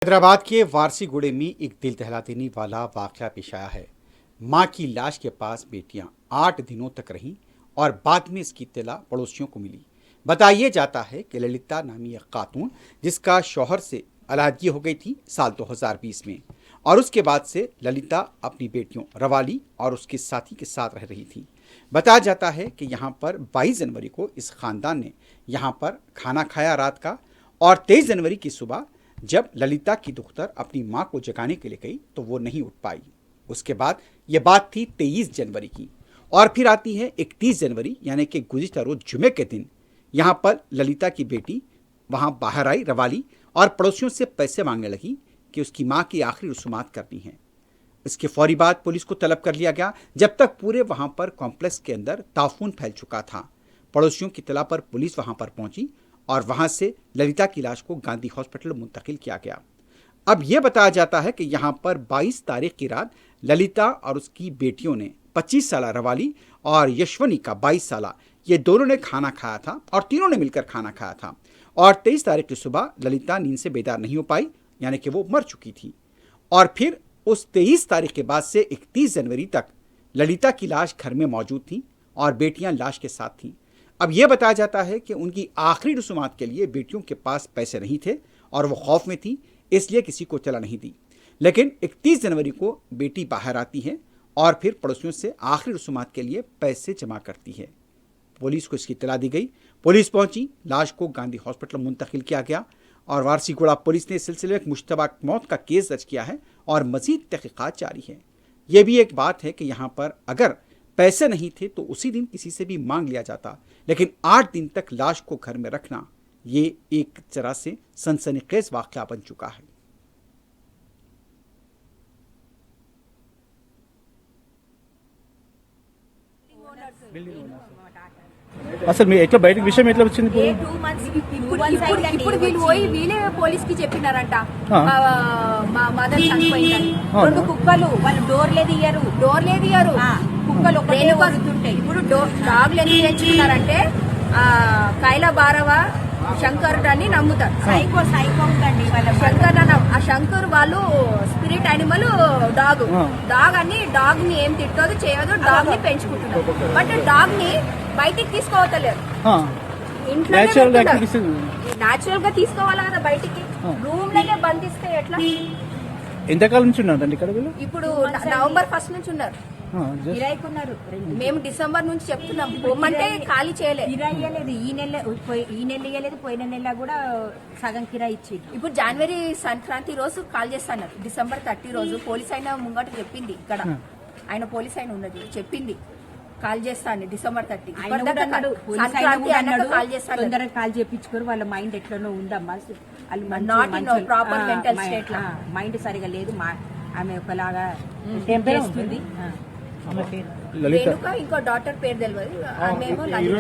हैदराबाद के वारसीगुड़े में एक दिल दहला देने वाला वाकया पेश आया है। मां की लाश के पास बेटियां 8 दिनों तक रहीं और बाद में इसकी इत्तला पड़ोसियों को मिली। बताया जाता है कि ललिता नामी एक खातून जिसका शौहर से अलहदगी हो गई थी साल 2020 में, और उसके बाद से ललिता अपनी बेटियों रवाली और उसके साथी के साथ रह रही थी। बताया जाता है कि यहाँ पर 22 जनवरी को इस खानदान ने यहाँ पर खाना खाया रात का, और 23 जनवरी की सुबह जब ललिता की दुख्तर अपनी मां को जगाने के लिए गई तो वो नहीं उठ पाई। उसके बाद ये बात थी 23 जनवरी की, और फिर आती है 31 जनवरी यानी कि गुज़िश्ता रोज जुमे के दिन यहाँ पर ललिता की बेटी वहाँ बाहर आई रवाली और पड़ोसियों से पैसे मांगने लगी कि उसकी मां की आखिरी रसूमात करनी है। इसके फौरी बाद पुलिस को तलब कर लिया गया, जब तक पूरे वहाँ पर कॉम्प्लेक्स के अंदर ताफून फैल चुका था। पड़ोसियों की तलब पर पुलिस वहाँ पर पहुंची और वहां से ललिता की लाश को गांधी हॉस्पिटल मुंतकिल किया गया। अब यह बताया जाता है कि यहां पर 22 तारीख की रात ललिता और उसकी बेटियों ने 25 साला रवाली और यशवनी का 22 साला, ये दोनों ने खाना खाया था और तीनों ने मिलकर खाना खाया था। और 23 तारीख की सुबह ललिता नींद से बेदार नहीं हो पाई, यानी कि वो मर चुकी थी। और फिर उस 23 तारीख के बाद से 31 जनवरी तक ललिता की लाश घर में मौजूद थी और बेटियां लाश के साथ थीं। अब यह बताया जाता है कि उनकी आखिरी रसूमात के लिए बेटियों के पास पैसे नहीं थे और वो खौफ में थी, इसलिए किसी को चला नहीं दी। लेकिन 31 जनवरी को बेटी बाहर आती है और फिर पड़ोसियों से आखिरी रसूमात के लिए पैसे जमा करती है। पुलिस को इसकी इत्तला दी गई, पुलिस पहुंची, लाश को गांधी हॉस्पिटल मुंतकिल किया गया और वारसीगुड़ा पुलिस ने इस सिलसिले में एक मुश्तबा मौत का केस दर्ज किया है और मजीद तहकीकात जारी है। यह भी एक बात है कि यहाँ पर अगर पैसे नहीं थे तो उसी दिन किसी से भी मांग लिया जाता, लेकिन 8 दिन तक लाश को घर में रखना ये एक तरह से सनसनीखेज वाकया बन चुका है। అసలు మీ ఎట్లా బయటకు విషయం ఎట్లా వచ్చింది ఇప్పుడు? 2 months ఇప్పుడు వీళ్ళు పోయి వీళ్ళే పోలీస్ కి చెప్పినారంట మా మదర్ చనిపోయిందని. 2 కుక్కలు వాళ్ళు డోర్లే తీయరు కుక్కలు ఒకటే వస్తుంటాయి. ఇప్పుడు డాగ్లు ఎందుకు తెచ్చుకున్నారంటే కైలా భారవ శంకర్ అని నమ్ముతారు. సైకో ఉందండి వాళ్ళ శంకర్ ఆ శంకర్ వాళ్ళు స్పిరిట్ యానిమల్ డాగ్ అని డాగ్ ని ఏం తిట్టదు చేయదు, డాగ్ ని పెంచుకుంటున్నారు. బట్ డాగ్ ని బయటికి తీసుకోవతలేరు, న్యాచురల్ గా తీసుకోవాలి కదా బయటికి. రూమ్ లోనే బంధిస్తే ఎట్లా? ఎంతకాలం నుంచి ఉన్నారండి ఇక్కడ వీళ్ళు? ఇప్పుడు నవంబర్ 1 నుంచి ఉన్నారు, కిరాయికున్నారు. మేము డిసెంబర్ నుంచి చెప్తున్నాం పొమ్మంటే ఖాళీ చేయలేదు. కిరాయి ఈ నెల ఇయ్యలేదు, పోయిన నెల కూడా సగం కిరాయి ఇచ్చి. ఇప్పుడు జనవరి సంక్రాంతి రోజు కాల్ చేస్తాను, డిసెంబర్ 30 రోజు పోలీస్ అయిన ముంగట చెప్పింది, ఇక్కడ ఆయన పోలీస్ అయిన ఉన్నది చెప్పింది కాల్ చేస్తాను డిసెంబర్ 30. సంక్రాంతి అన్నాడు కాల్ చేస్తాను. తొందరగా కాల్ చేయించుకోరు, వాళ్ళ మైండ్ ఎట్లనో ఉందమ్మా, ప్రాపర్ మెంటల్ స్టేట్, మైండ్ సరిగా లేదు. ఆమె ఒకలాగా చేస్తుంది. ఇంకో డాక్టర్ పేరు తెలియదు, ఆమెమో లలిత.